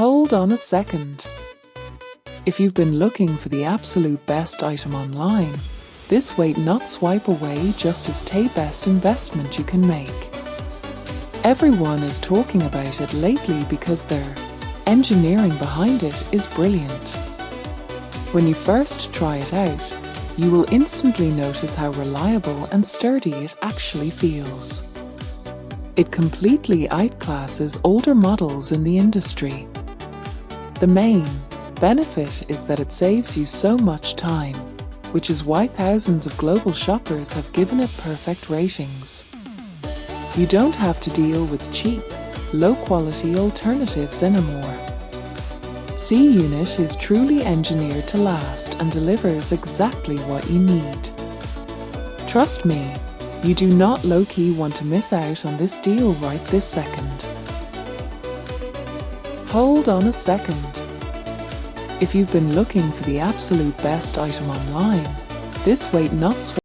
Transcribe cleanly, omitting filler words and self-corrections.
Hold on a second. If you've been looking for the absolute best item online, this wait not swipe away just is the best investment you can make. Everyone is talking about it lately because their engineering behind it is brilliant. When you first try it out, you will instantly notice how reliable and sturdy it actually feels. It completely outclasses older models in the industry. The main benefit is that it saves you so much time, which is why thousands of global shoppers have given it perfect ratings. You don't have to deal with cheap, low-quality alternatives anymore. C-Unit is truly engineered to last and delivers exactly what you need. Trust me, you do not low-key want to miss out on this deal right this second. Hold on a second. If you've been looking for the absolute best item online, this wait not